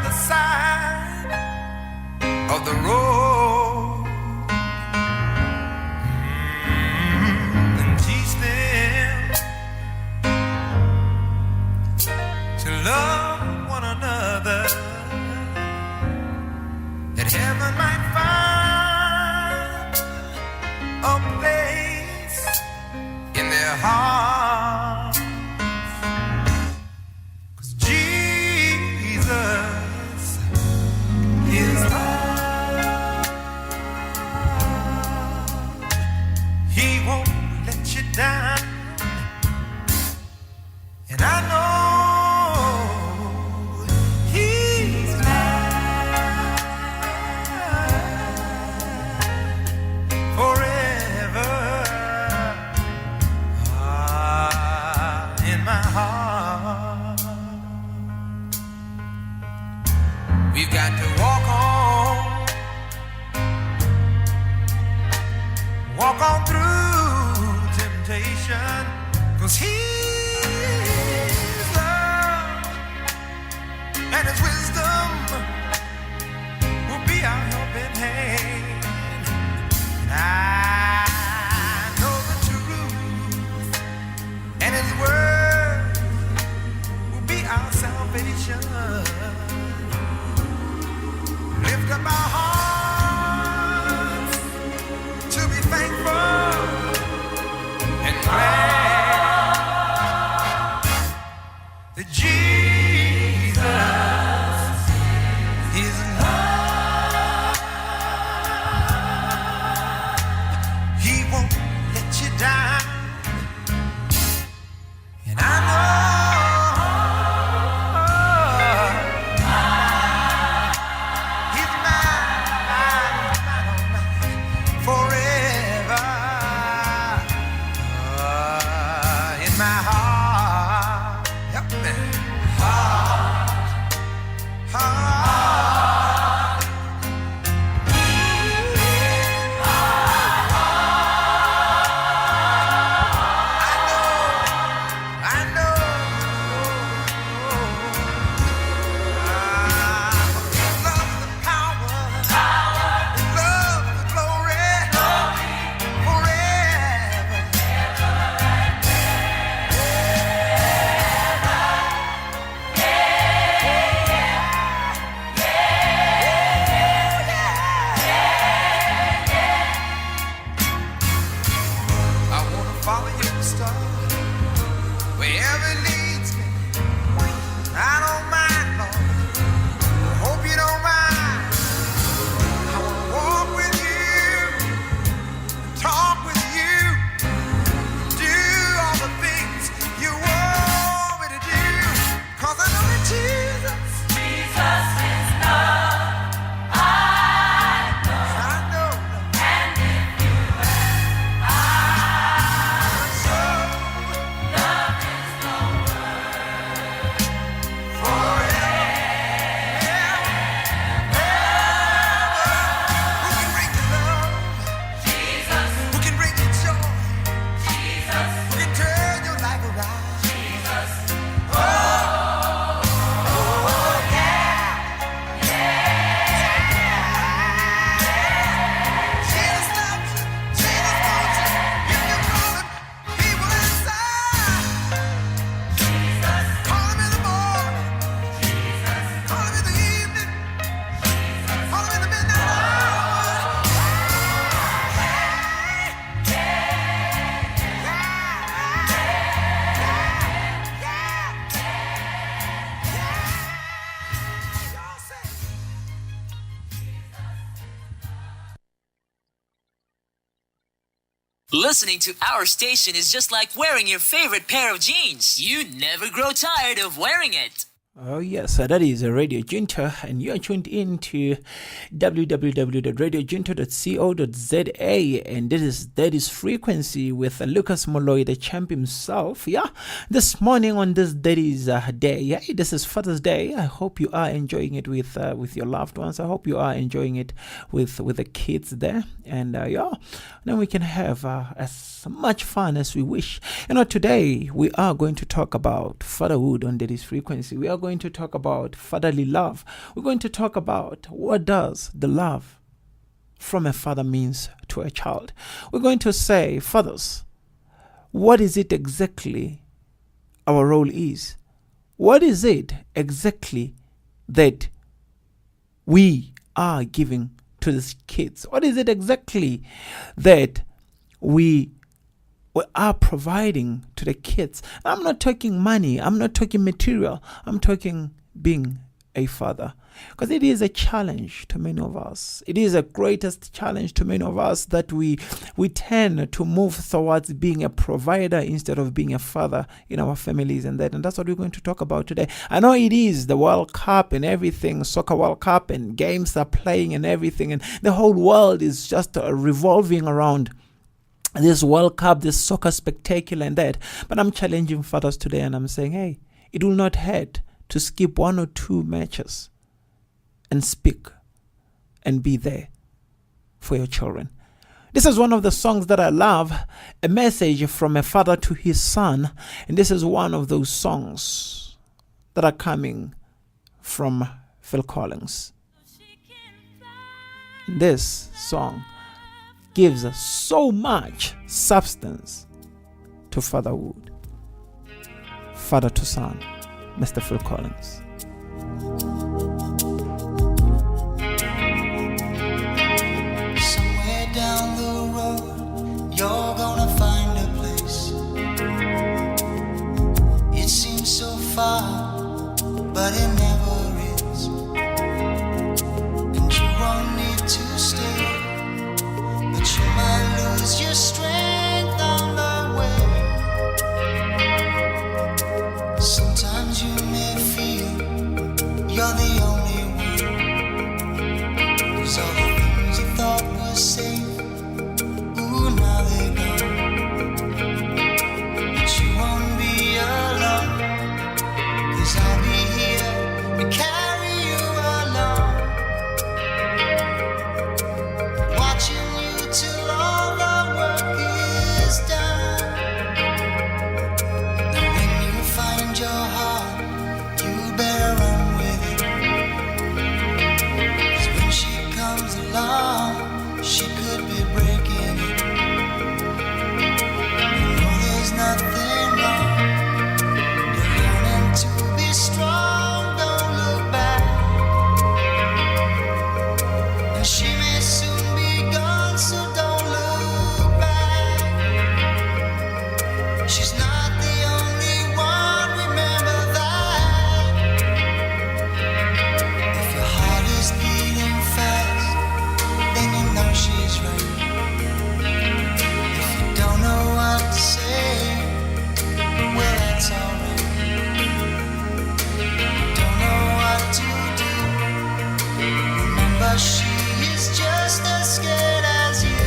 the side of the road and teach them to love one another, that heaven might find a place in their hearts. 'Cause Jesus is love. He won't let you down, and I know He's mine forever. In my heart, we've got to walk on through temptation, 'cause His love and His wisdom will be our helping hand. And I know the truth, and His word will be our salvation. Lift up our hearts to be thankful and glad that Jesus is love. He won't let you down, and I know He's mine forever. In my heart, help me. Heart. I know. Love the power, love the glory, forever. I wanna follow your star wherever it leads me. I don't mind, Lord. I hope you don't mind. I wanna walk with you, talk with you, do all the things you want me to do. 'Cause I know that Jesus is love. I know. And if you so love is the word forever. Who can bring you love? Jesus. Who can bring you joy? Jesus. Who can turn your life around? Jesus. Oh, yeah. Jesus loves you. Jesus wants you. If you call Him, He will answer. Jesus. Call Him in the morning. Jesus. Call Him in the evening. Jesus. Call Him in the midnight hour. Y'all say. Listening to our station is just like wearing your favorite pair of jeans. You never grow tired of wearing it. Oh yes, that is a Radio Junta, and you are tuned in to www.radiojunta.co.za, and that is Frequency with Lucas Molloy, the champ himself. Yeah, this morning on this Daddy's Day, yeah, this is Father's Day. I hope you are enjoying it with your loved ones. I hope you are enjoying it with the kids there, and yeah, then we can have as much fun as we wish. You know, today we are going to talk about fatherhood on Daddy's Frequency. We are going going to talk about fatherly love. We're going to talk about what does the love from a father means to a child. We're going to say, fathers, what is it exactly our role is? What is it exactly that we are giving to these kids? What is it exactly that we are providing to the kids? I'm not talking money. I'm not talking material. I'm talking being a father. Because it is a challenge to many of us. It is the greatest challenge to many of us that we tend to move towards being a provider instead of being a father in our families and that's what we're going to talk about today. I know it is the World Cup and everything, soccer World Cup, and games are playing and everything, and the whole world is just revolving around this World Cup, this soccer spectacular and that. But I'm challenging fathers today and I'm saying, hey, it will not hurt to skip 1 or 2 matches and speak and be there for your children. This is one of the songs that I love, a message from a father to his son. And this is one of those songs that are coming from Phil Collins. This song gives us so much substance to fatherhood. Father to son, Mr. Phil Collins. Somewhere down the road, you're gonna find a place. It seems so far, but it never is. And you won't need to stay, but you might lose your strength on the way. Sometimes you may feel you're the only one, 'cause all the things you thought were safe, ooh, now they're gone. But you won't be alone, 'cause I'll be here to carry you along, watching you till all the work is done. And when you find your heart, you better run with it, 'cause when she comes along, she could be breaking it. You know there's nothing wrong, you're learning to be strong, don't look back. And she may soon be gone, so don't look back. She's not the only one, remember that. If your heart is beating fast, then you know she's right. If you don't know what to say, well, that's alright. Don't know what to do, remember she is just as scared as you.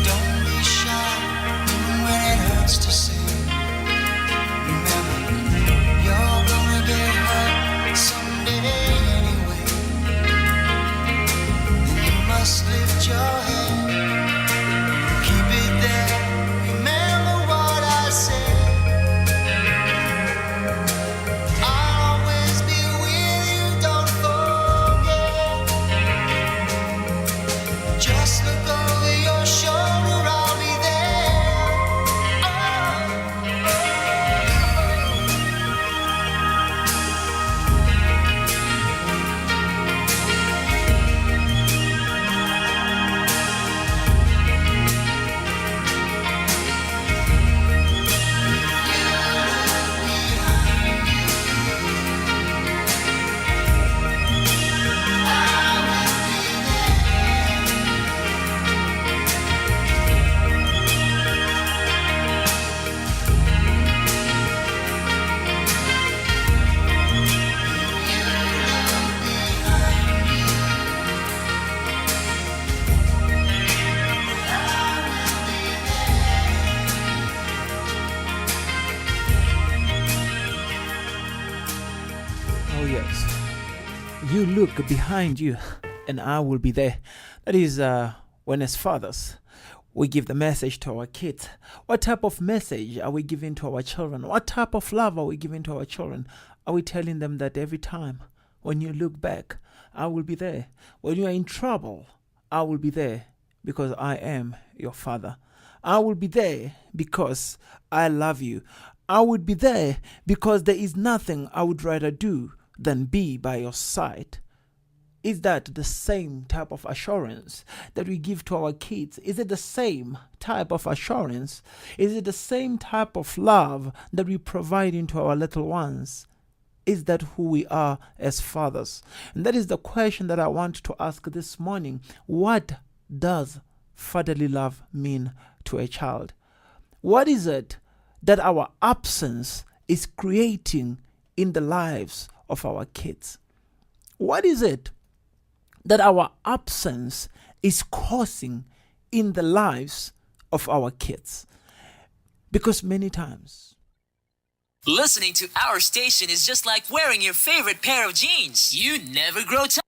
Don't be shy, even when it hurts to say. Remember, you're gonna get hurt someday anyway. And you must lift your head, keep it there. Remember what I said. I'll always be with you, don't forget. Just look over your shoulder, I'll be there. Oh yes, you look behind you and I will be there. That is when as fathers we give the message to our kids? What type of message are we giving to our children? What type of love are we giving to our children? Are we telling them that every time when you look back, I will be there? When you are in trouble, I will be there because I am your father. I will be there because I love you. I would be there because there is nothing I would rather do than be by your side. Is that the same type of assurance that we give to our kids? Is it the same type of assurance? Is it the same type of love that we provide into our little ones? Is that who we are as fathers? And that is the question that I want to ask this morning. What does fatherly love mean to a child? What is it that our absence is creating in the lives of our kids? What is it that our absence is causing in the lives of our kids? Because many times, Listening to our station is just like wearing your favorite pair of jeans. You never grow tired.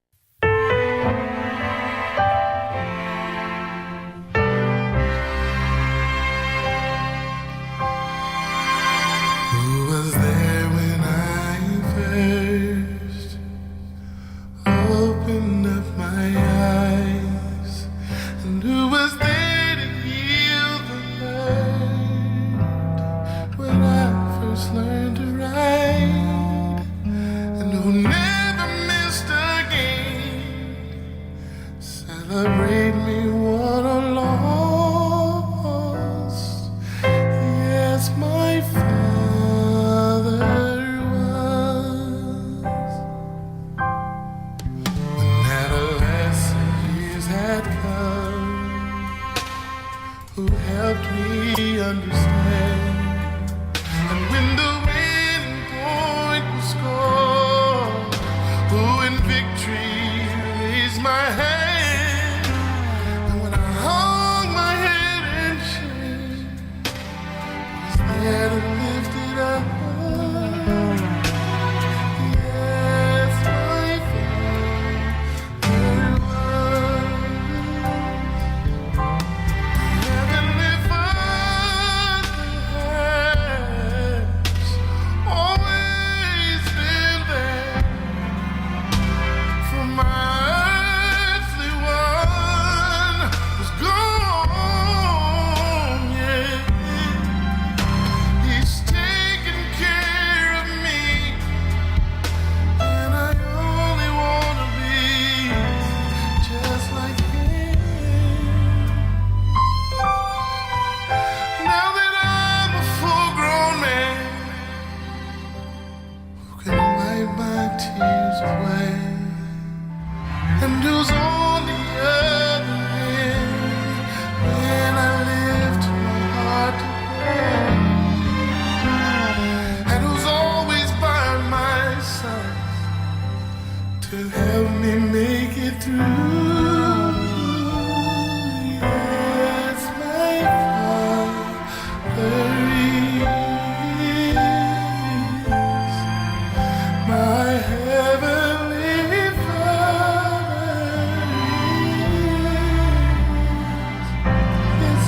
Who was there when I first opened up my eyes? And who was there to heal the hurt when I first learned to ride? And who never missed a game? Celebrate me, what a loss. Yes, my father was. When adolescent years had come, who helped me understand. And when the winning point was scored, who in victory raised my hand. And when I hung my head in shame, was there to lift it up. Yes, my father was. Heavenly Father has always been there for my earthly one was gone, yeah. He's taking care of me, and I only want to be just like him. Now that I'm a full-grown man who can wipe my tears away, and who's on the other end when I lift my heart to pray, and who's always by my side to help me make it through. Yes, my father is my heavenly Father is.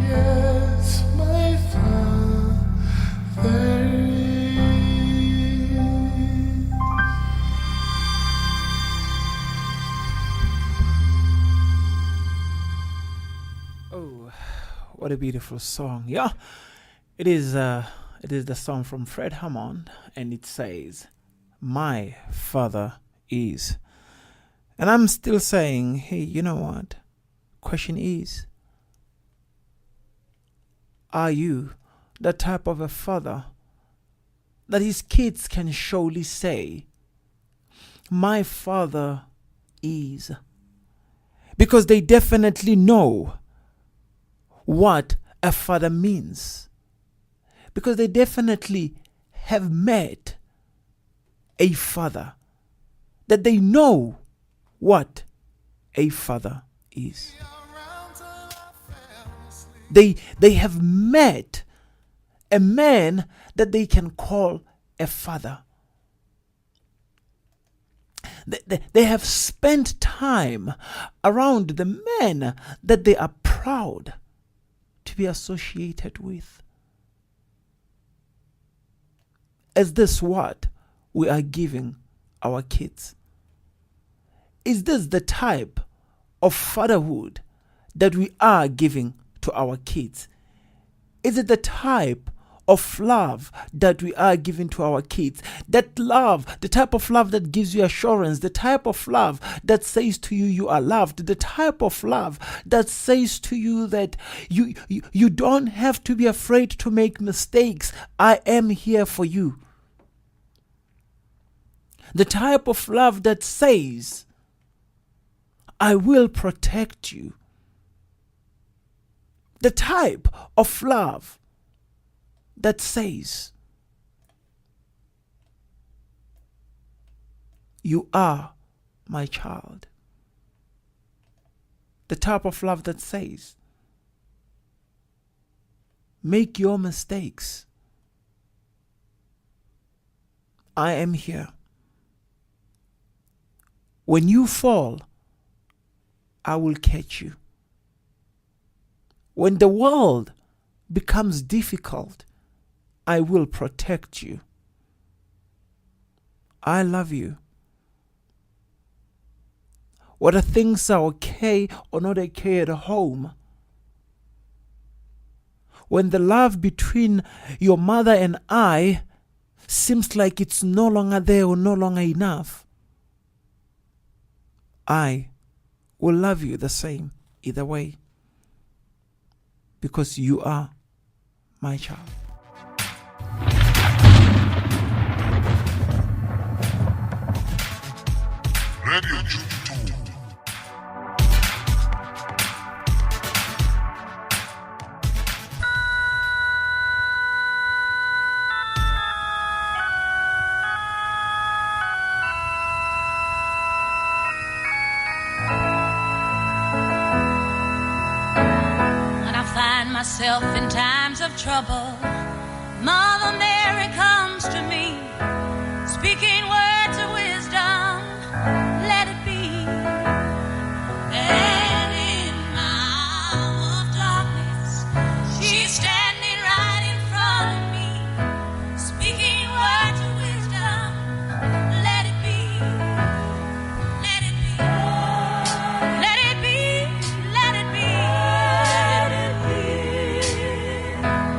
Yes, my Father is. oh, what a beautiful song. Yeah, it is the song from Fred Hammond, and it says, "My father is." And I'm still saying, hey, you know what? Question is, are you the type of a father that his kids can surely say, "My father is"? Because they definitely know what a father means. Because they definitely have met a father, that they know what a father is. They have met a man that they can call a father. They have spent time around the men that they are proud to be associated with. Is this what we are giving our kids? Is this the type of fatherhood that we are giving to our kids? Is it the type of love that we are giving to our kids? That love, the type of love that gives you assurance, the type of love that says to you, you are loved, the type of love that says to you that you don't have to be afraid to make mistakes. I am here for you. The type of love that says, I will protect you. The type of love that says, you are my child. The type of love that says, make your mistakes. I am here. When you fall, I will catch you. When the world becomes difficult, I will protect you. I love you. Whether things are okay or not okay at home, when the love between your mother and I seems like it's no longer there or no longer enough, I will love you the same either way, because you are my child. Radio Juju. Myself in times of trouble, Mother Mary comes to me, speaking words of wisdom, let it be. And in my hour of darkness, she's standing right in front of me, speaking words of wisdom, let it be. Let it be. Let it be. Let it be.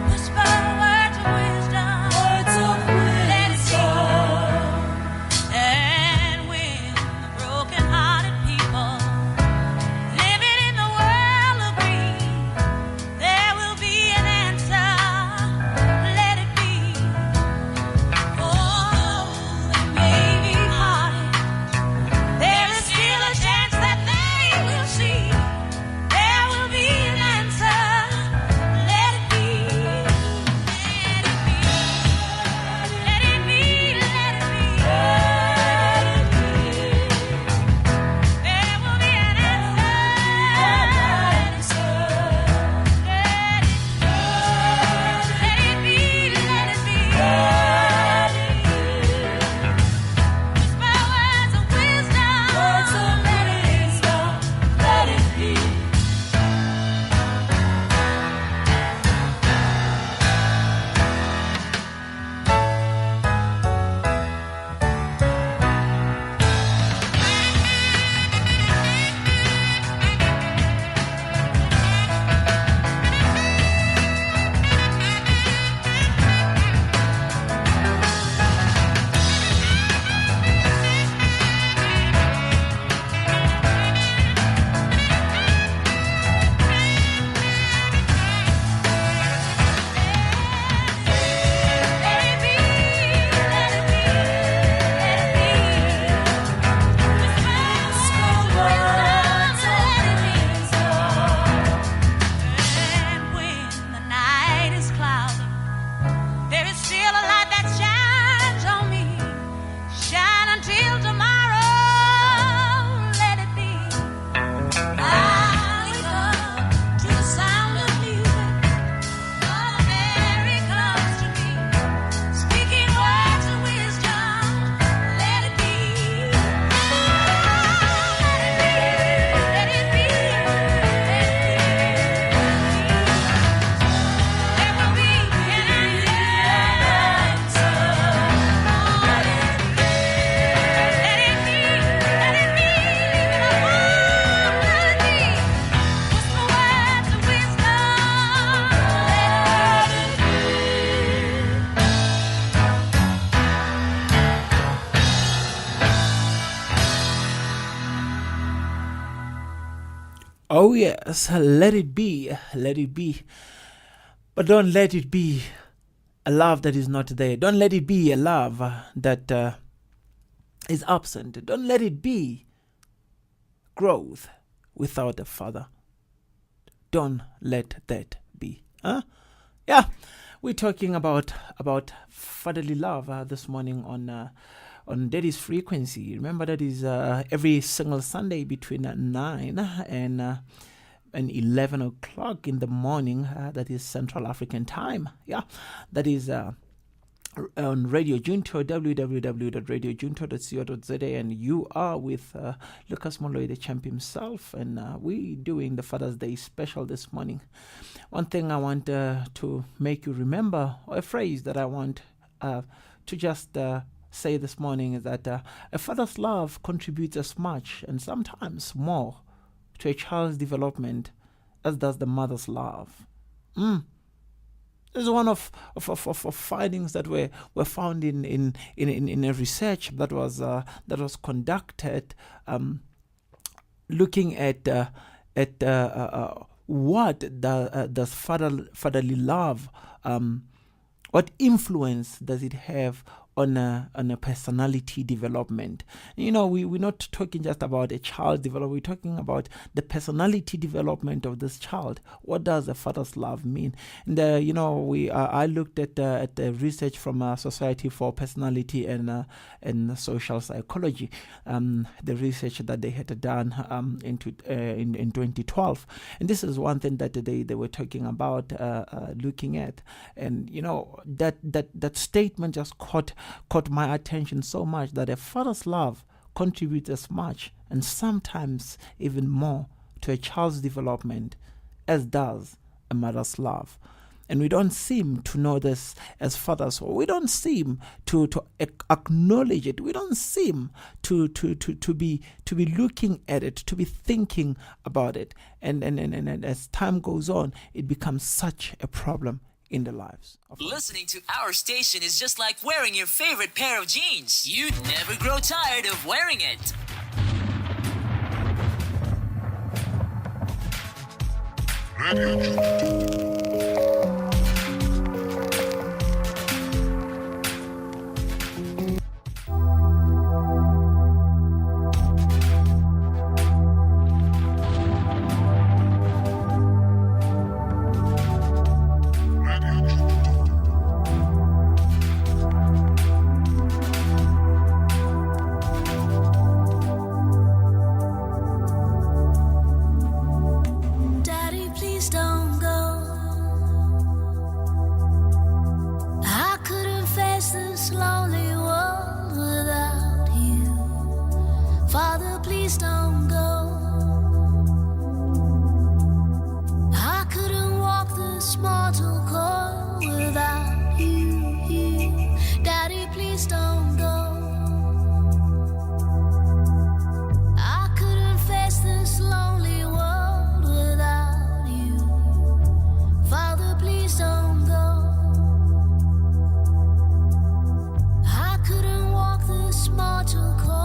Whisper words of wisdom. Oh, yes, let it be, let it be. But don't let it be a love that is not there. Don't let it be a love that is absent. Don't let it be growth without a father. Don't let that be. Huh? Yeah, we're talking about fatherly love this morning on Daddy's Frequency. Remember that is every single Sunday between 9 and 11 o'clock in the morning. That is Central African time. Yeah, that is on Radio Junto, www.radiojunto.co.za, and you are with Lucas Molloy, TheChamp himself, and we doing the Father's Day special this morning. One thing I want to make you remember, or a phrase that I want to just say this morning, is that a father's love contributes as much and sometimes more to a child's development as does the mother's love. This is one of findings that were found in a research that was conducted, looking at what does fatherly love, what influence does it have on a personality development. You know, we're not talking just about a child development. We're talking about the personality development of this child. What does a father's love mean? And I looked at the research from Society for Personality and Social Psychology, the research that they had done in 2012, and this is one thing that they were talking about, looking at, and that statement just caught my attention so much, that a father's love contributes as much and sometimes even more to a child's development as does a mother's love. And we don't seem to know this as fathers, or we don't seem to acknowledge it. We don't seem to be looking at it, to be thinking about it. And as time goes on, it becomes such a problem in the lives of Listening to our station is just like wearing your favorite pair of jeans. You never grow tired of wearing it. Daddy, please don't go. I couldn't face this lonely world without you. Father, please don't go. I couldn't walk this mortal coil without you. Daddy, please don't go. I couldn't face this lonely world without you. Father, please don't go. I couldn't walk this mortal coil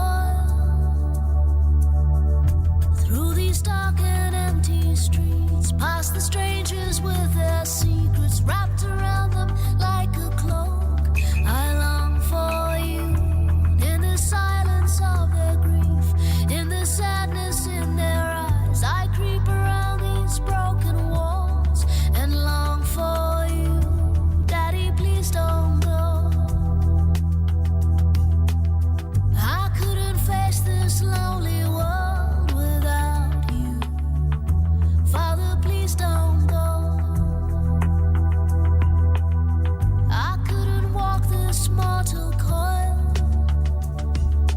through these dark and empty streets, past the strangers with their secrets wrapped around them like a cloak. I long for you in the silence of their grief, in the sadness in their eyes. I creep around these broken walls and long for you. Daddy, please don't go. I couldn't face this lonely world without you. Father, please don't go. I couldn't walk this mortal coil.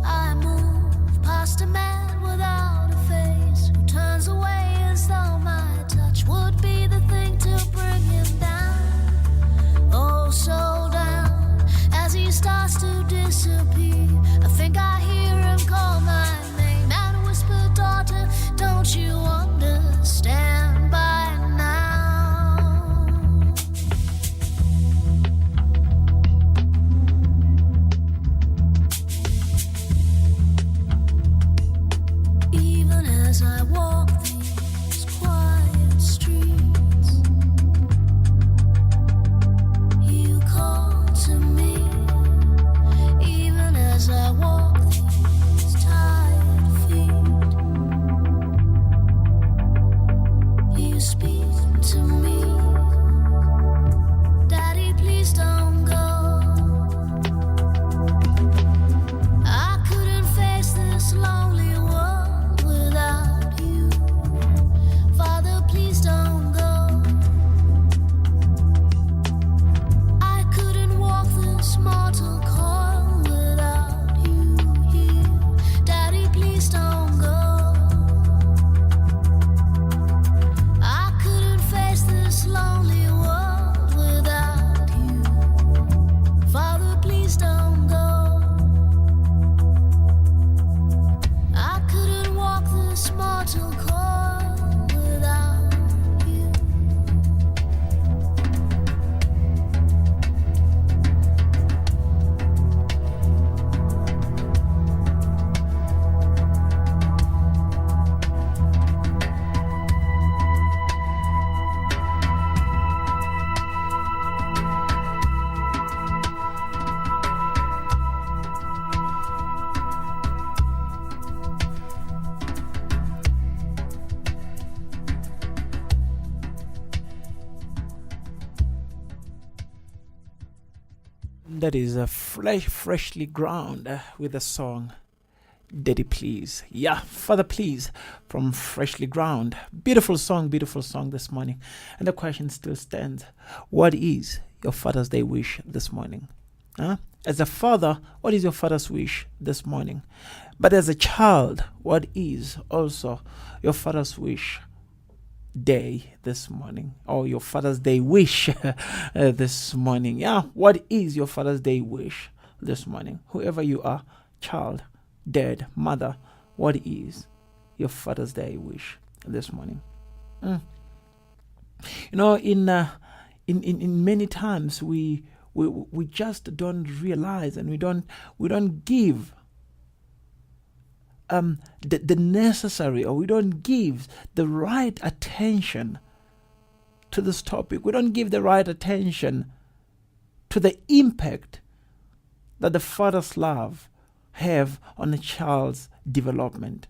I move past a man without a face who turns away as though my touch would be the thing to bring him down. Oh, so down as he starts to disappear. I think I hear him call my name and whisper, daughter, don't you understand by now? Even as I walk these that is freshly ground with the song Daddy Please. Yeah, Father Please from Freshly Ground. Beautiful song this morning. And the question still stands. What is your Father's Day wish this morning? As a father, what is your father's wish this morning? But as a child, what is also your father's wish day this morning, or your Father's Day wish this morning? Yeah, what is your Father's Day wish this morning? Whoever you are, child, dad, mother, what is your Father's Day wish this morning? You know, in many times we just don't realize, and we don't give the necessary, or we don't give the right attention to this topic. We don't give the right attention to the impact that the father's love have on a child's development,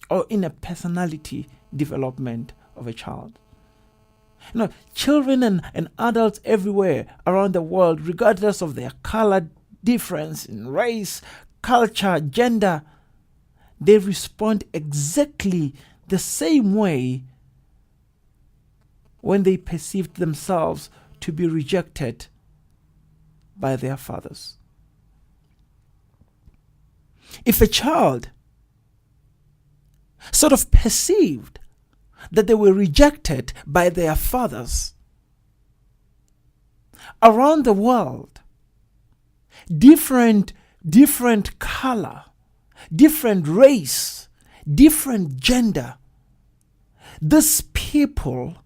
or in a personality development of a child. You know, children and adults everywhere around the world, regardless of their color difference in race, culture, gender, they respond exactly the same way when they perceived themselves to be rejected by their fathers. If a child sort of perceived that they were rejected by their fathers around the world, different color, different race, different gender, these people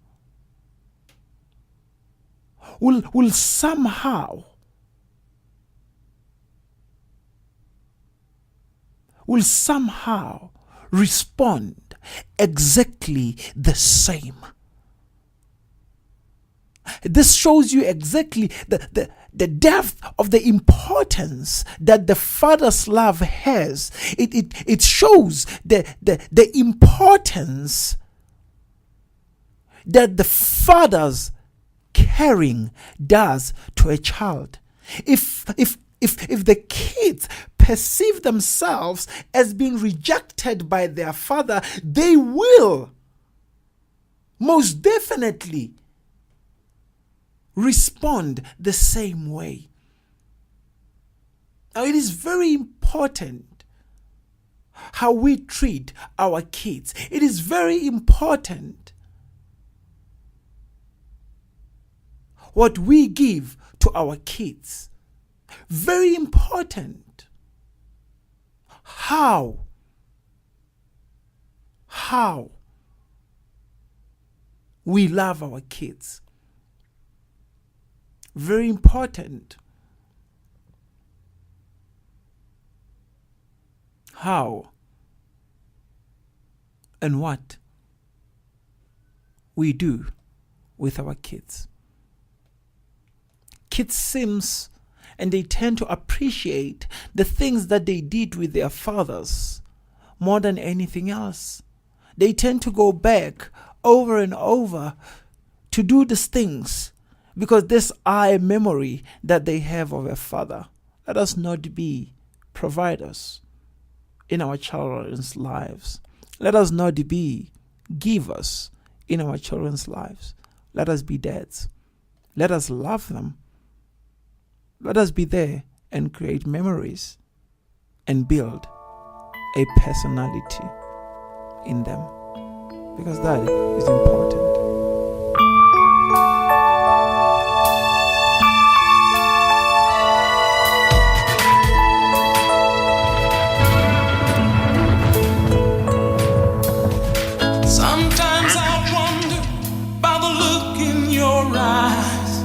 will somehow respond exactly the same. This shows you exactly the depth of the importance that the father's love has. It shows the importance that the father's caring does to a child. If the kids perceive themselves as being rejected by their father, they will most definitely respond the same way. Now, it is very important how we treat our kids. It is very important what we give to our kids. Very important how we love our kids. Very important how and what we do with our kids. Kids seems and they tend to appreciate the things that they did with their fathers more than anything else. They tend to go back over and over to do these things because this are a memory that they have of a father. Let us not be providers in our children's lives. Let us not be givers in our children's lives. Let us be dads. Let us love them. Let us be there and create memories and build a personality in them, because that is important. Sometimes I wonder about the look in your eyes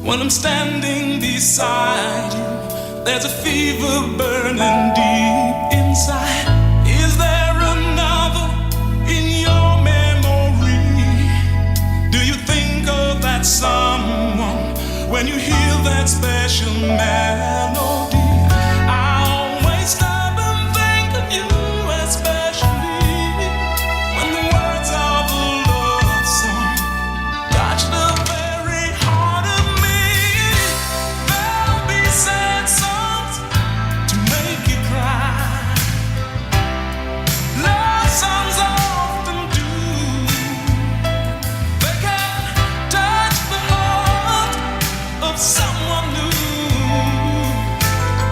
when I'm standing beside you. There's a fever burning deep inside. Is there another in your memory? Do you think of that someone when you hear that special melody? I always stop and think of you, especially when the words of a love song touch the very heart of me. There'll be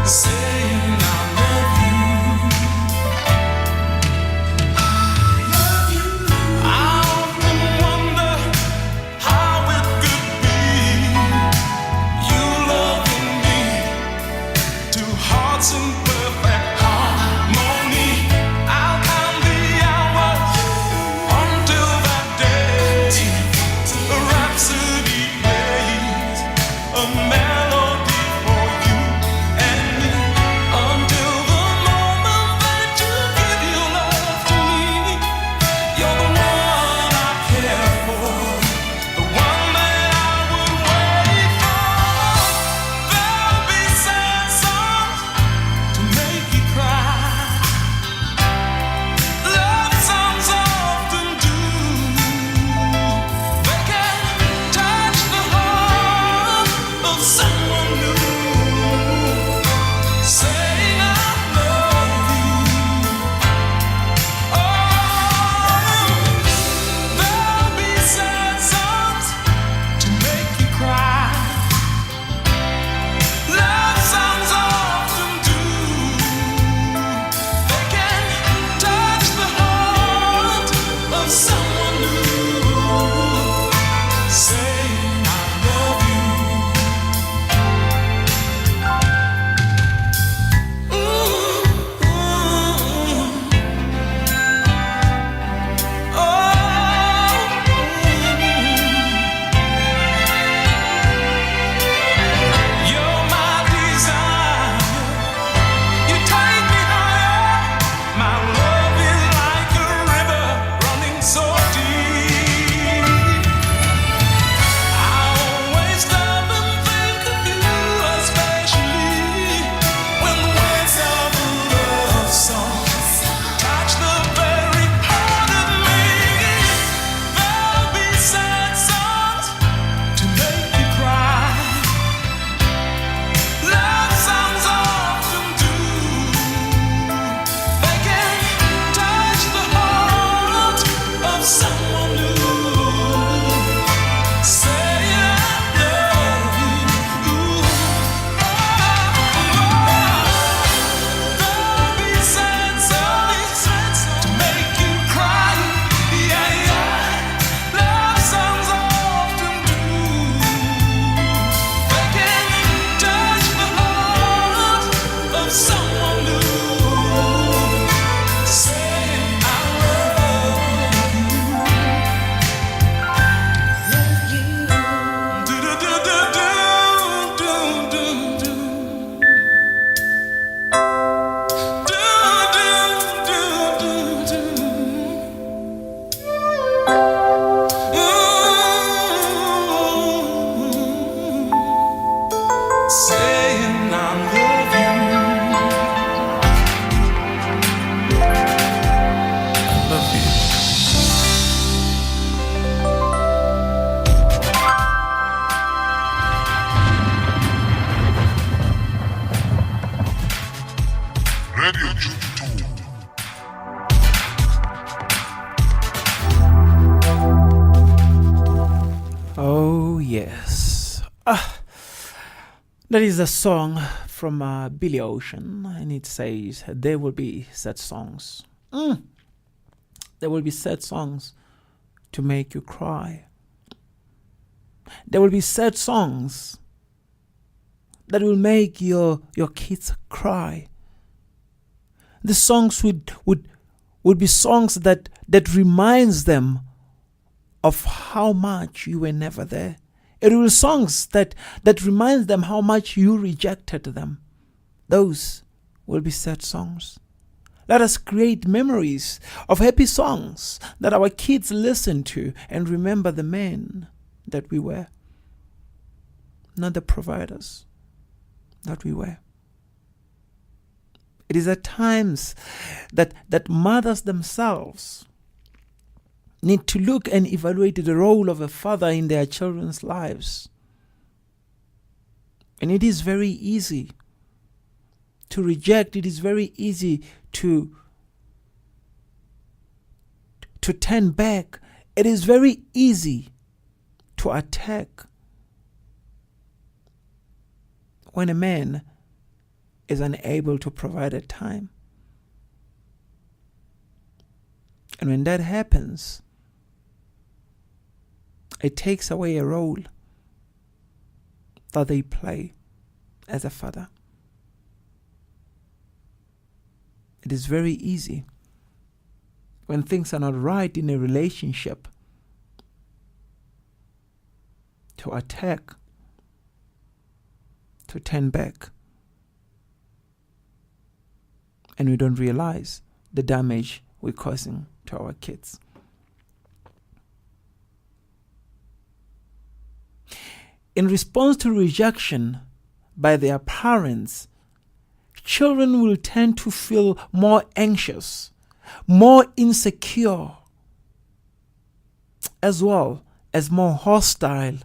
saying I love you. I often wonder how it could be, you loving me, two hearts in perfect harmony. I'll count the hours until that day. A rhapsody plays, a melody for you and me, until the moment that you give your love to me. You're the one I care for, the one that I would wait for. There'll be sad songs to make you cry. Love songs often do. They can touch the heart of someone new, saying I love you. Oh, there'll be sad songs to make you cry. Love songs often do. They can touch the heart of someone new, saying I love you. You're my desire. You take me higher. My love is like a river running so deep. I always stop and think of you, especially when the words of a love song touch the very heart of me. There'll be sad songs to make you cry. Love songs often do. They can touch the heart of someone new, saying I love you. There'll be sad songs to make you cry. Yeah, yeah. Love songs often do. They can touch the heart of someone new, saying I love you. Do do do do do do do do do do saying I love you. I love you. Radio Juventud. Oh, yes. That is a song from Billy Ocean, and it says, there will be sad songs. There will be sad songs to make you cry. There will be sad songs that will make your kids cry. The songs would be songs that reminds them of how much you were never there. It will be songs that reminds them how much you rejected them. Those will be sad songs. Let us create memories of happy songs that our kids listen to and remember the men that we were, not the providers that we were. It is at times that mothers themselves need to look and evaluate the role of a father in their children's lives. And it is very easy to reject. It is very easy to turn back. It is very easy to attack when a man is unable to provide a time. And when that happens, it takes away a role that they play as a father. It is very easy when things are not right in a relationship to attack, to turn back, and we don't realize the damage we're causing to our kids. In response to rejection by their parents, children will tend to feel more anxious, more insecure, as well as more hostile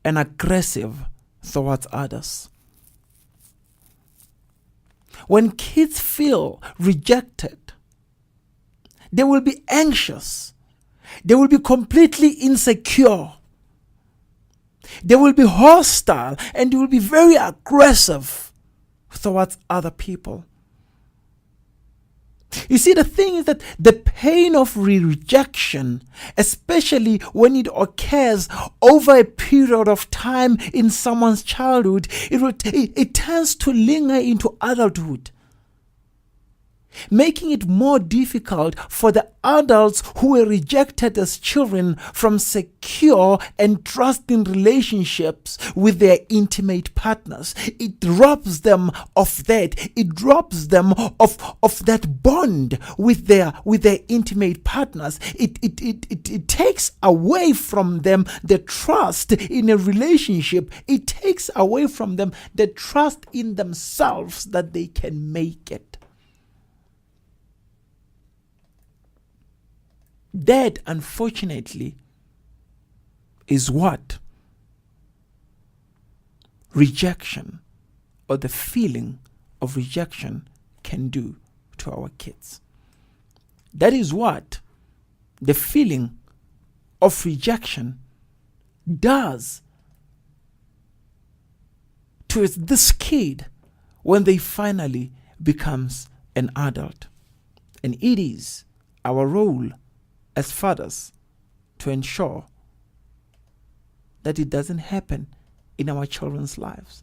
and aggressive towards others. When kids feel rejected, they will be anxious. They will be completely insecure. They will be hostile and they will be very aggressive towards other people. You see, the thing is that the pain of rejection, especially when it occurs over a period of time in someone's childhood, it tends to linger into adulthood, making it more difficult for the adults who were rejected as children from secure and trusting relationships with their intimate partners. It robs them of that. It robs them of that bond with their intimate partners. It takes away from them the trust in a relationship. It takes away from them the trust in themselves that they can make it. That, unfortunately, is what rejection, or the feeling of rejection, can do to our kids. That is what the feeling of rejection does to this kid when they finally becomes an adult. And it is our role as fathers to ensure that it doesn't happen in our children's lives.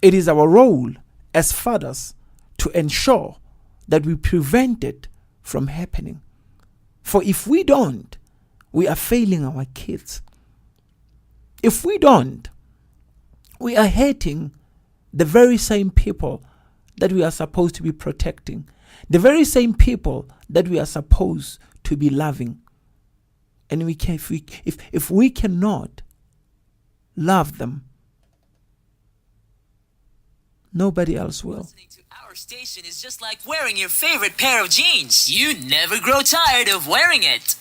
It is our role as fathers to ensure that we prevent it from happening. For if we don't, we are failing our kids. If we don't, we are hating the very same people that we are supposed to be protecting, the very same people that we are supposed to be loving. And we can, if we cannot love them, nobody else will. Listening to our station is just like wearing your favorite pair of jeans. You never grow tired of wearing it.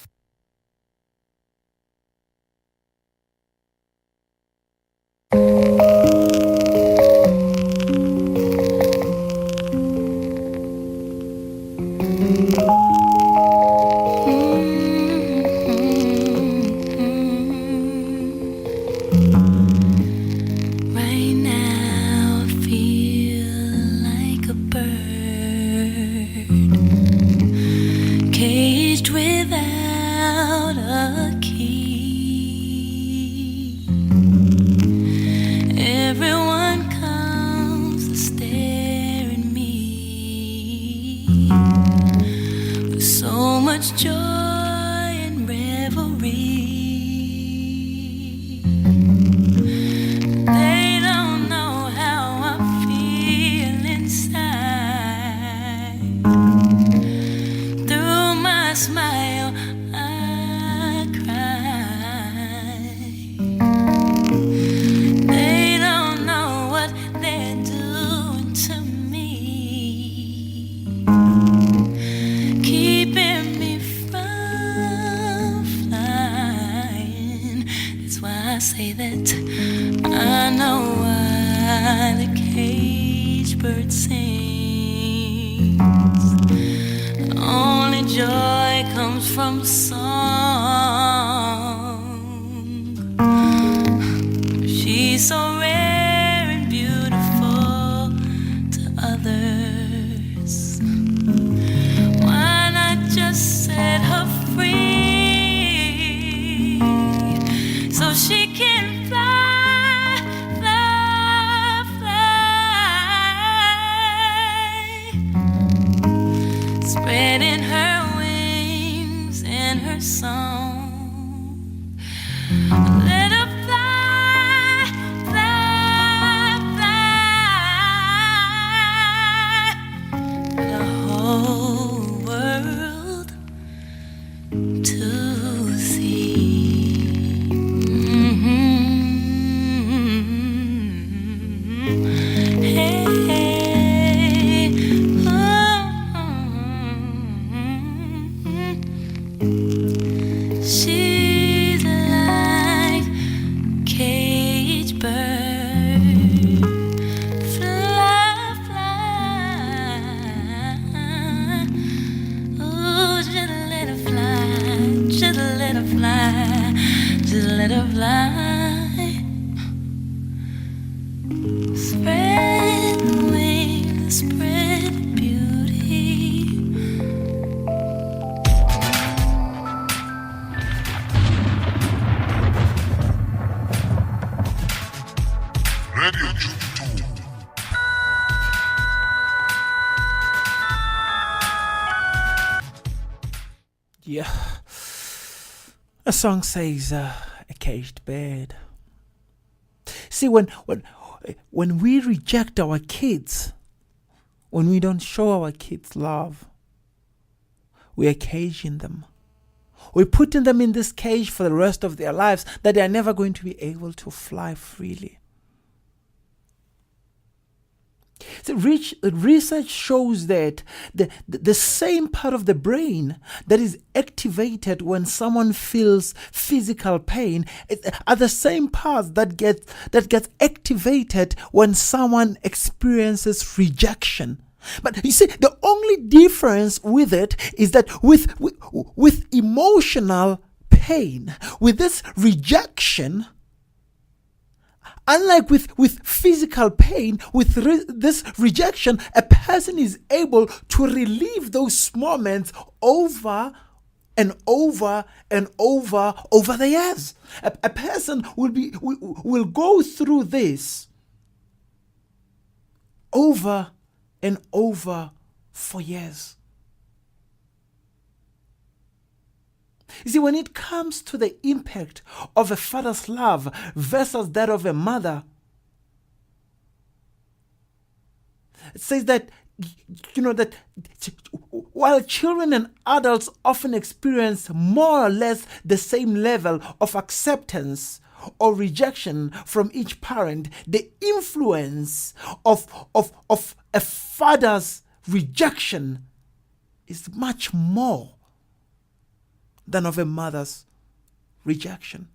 Right now I feel like a bird caged without a key. Everyone comes to stare at me with so much joy and revelry. They don't know how I feel inside. Through my smile, I cry. They don't know what they're doing to me, keeping me from flying. That's why I say that I know why the cage bird sings. Only joy comes from song. She's so rare and beautiful, Yeah. A song says, a caged bird. See, when we reject our kids, when we don't show our kids love, we are caging them. We're putting them in this cage for the rest of their lives that they are never going to be able to fly freely. So research shows that the same part of the brain that is activated when someone feels physical pain are the same parts that gets activated when someone experiences rejection. But you see, the only difference with it is that with emotional pain, with this rejection, unlike with physical pain, with this rejection, a person is able to relive those moments over and over and over the years. A person will go through this over and over for years. You see, when it comes to the impact of a father's love versus that of a mother, it says that, that while children and adults often experience more or less the same level of acceptance or rejection from each parent, the influence of a father's rejection is much more than of a mother's rejection.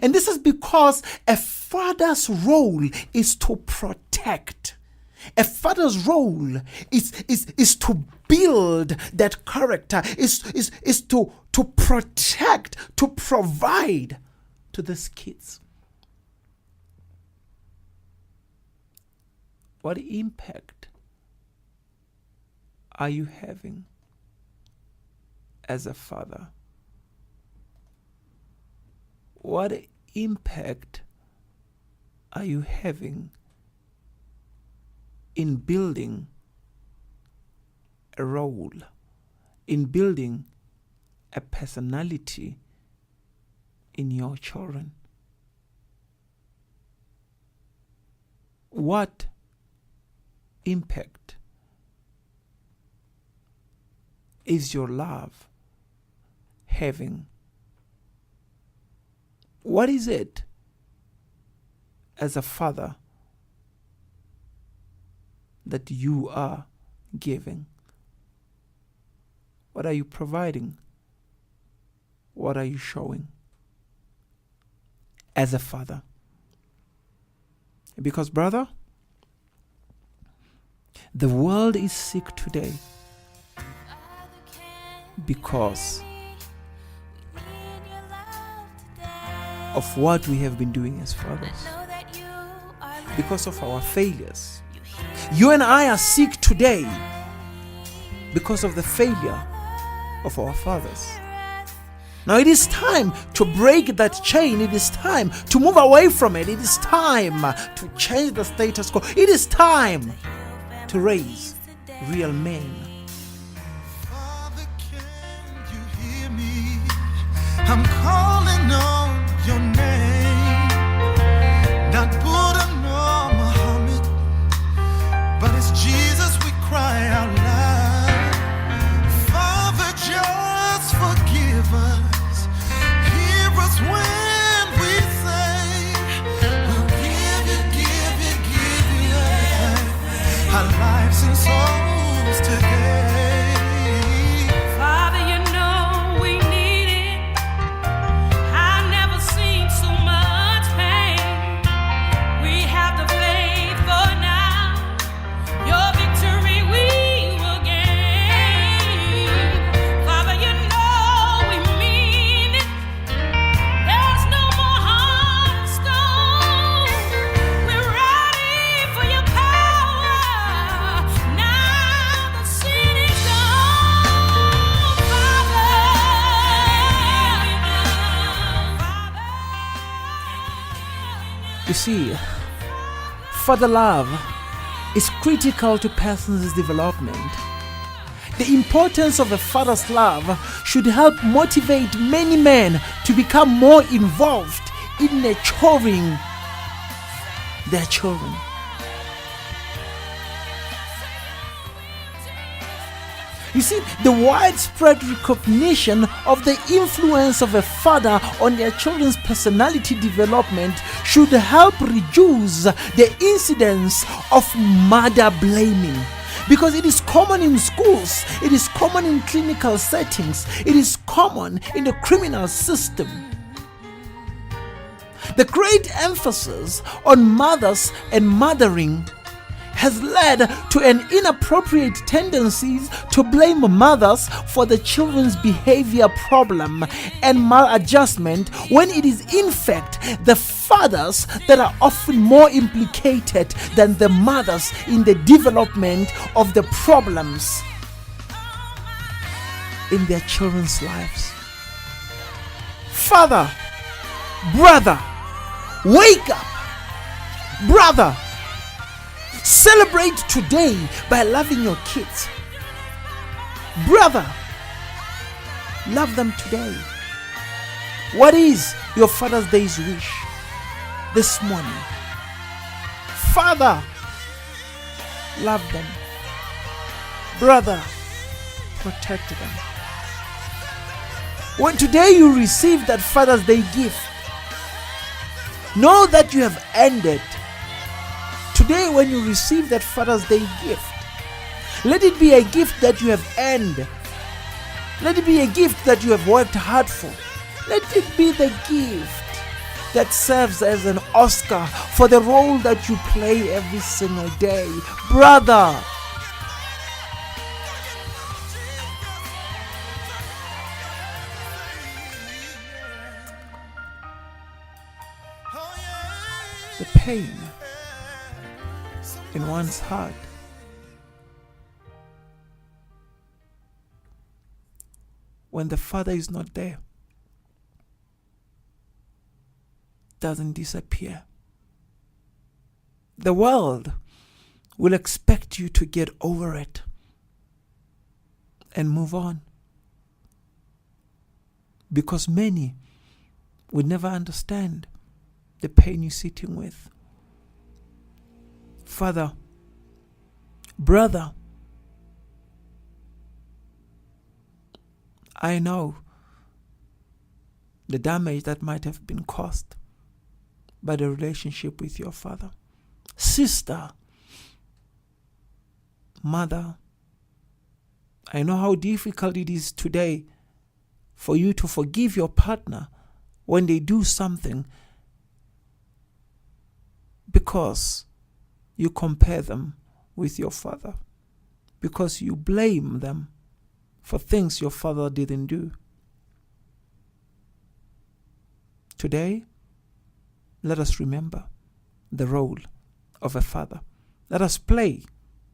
And this is because a father's role is to protect. A father's role is to build that character, is to protect, to provide to these kids. What impact are you having as a father? What impact are you having in building a role, in building a personality in your children? What impact is your love having? What is it as a father that you are giving? What are you providing? What are you showing as a father? Because, brother, the world is sick today because of what we have been doing as fathers, because of our failures. You and I are sick today because of the failure of our fathers. Now it is time to break that chain. It is time to move away from it. It is time to change the status quo. It is time to raise real men. Father, can you hear me? I'm calling on your name. Not Buddha nor Muhammad, but it's Jesus we cry out loud. Father, just forgive us. Hear us when we say we'll give you our lives and souls today. Father, you know we need it. I've never seen so much pain. We have the faith for now. Your victory we will gain. Father, you know we mean it. There's no more heart of stone. We're ready for your power. Now the sin is gone, Father. You see, father love is critical to person's development. The importance of a father's love should help motivate many men to become more involved in nurturing their children. You see, the widespread recognition of the influence of a father on their children's personality development should help reduce the incidence of mother blaming. Because it is common in schools, it is common in clinical settings, it is common in the criminal system. The great emphasis on mothers and mothering has led to an inappropriate tendencies to blame mothers for the children's behavior problem and maladjustment, when it is in fact the fathers that are often more implicated than the mothers in the development of the problems in their children's lives. Father, brother, wake up. Brother, celebrate today by loving your kids. Brother, love them today. What is your Father's Day's wish this morning? Father, love them. Brother, protect them. When today you receive that Father's Day gift, know that you have ended. Today, when you receive that Father's Day gift, let it be a gift that you have earned. Let it be a gift that you have worked hard for. Let it be the gift that serves as an Oscar for the role that you play every single day. Brother, the pain in one's heart when the father is not there doesn't disappear. The world will expect you to get over it and move on, because many will never understand the pain you're sitting with. Father, brother, I know the damage that might have been caused by the relationship with your father. Sister, mother, I know how difficult it is today for you to forgive your partner when they do something, because you compare them with your father, because you blame them for things your father didn't do. Today, let us remember the role of a father. Let us play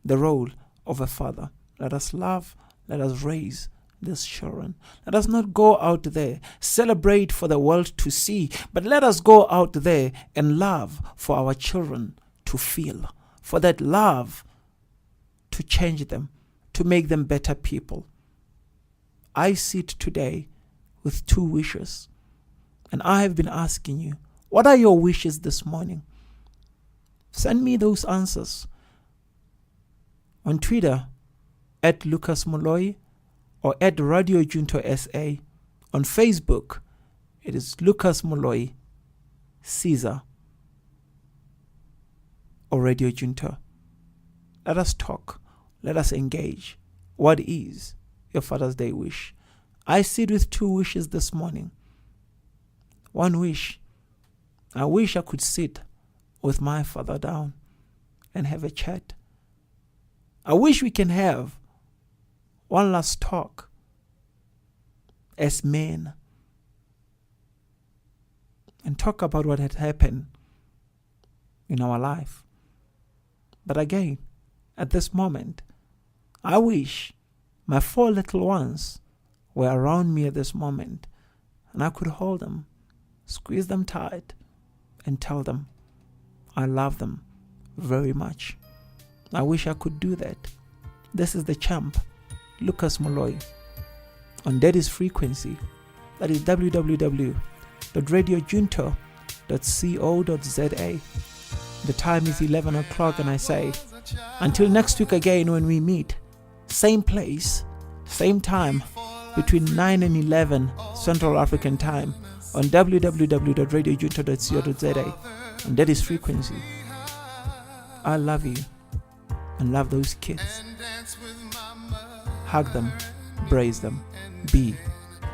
the role of a father. Let us love, let us raise these children. Let us not go out there, celebrate for the world to see, but let us go out there and love for our children to feel, for that love to change them, to make them better people. I sit today with 2 wishes, and I have been asking you, what are your wishes this morning? Send me those answers on Twitter at Lucas Moloi or at Radio Junto SA. On Facebook, it is Lucas Moloi, Caesar, or Radio Junto. Let us talk. Let us engage. What is your Father's Day wish? I sit with 2 wishes this morning. One wish, I wish I could sit with my father down and have a chat. I wish we can have one last talk as men and talk about what had happened in our life. But again, at this moment, I wish my 4 little ones were around me at this moment, and I could hold them, squeeze them tight, and tell them I love them very much. I wish I could do that. This is TheChamp, Lucas Molloy on Daddy's frequency. That is www.radiojunto.co.za. The time is 11 o'clock, and I say, until next week again when we meet, same place, same time, between 9 and 11 Central African time on www.radiojunto.co.za on Daddy's frequency. I love you and love those kids. Hug them, brace them, be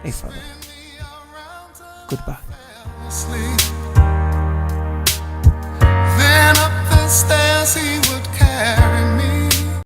a father. Goodbye. Then up the stairs he would carry me.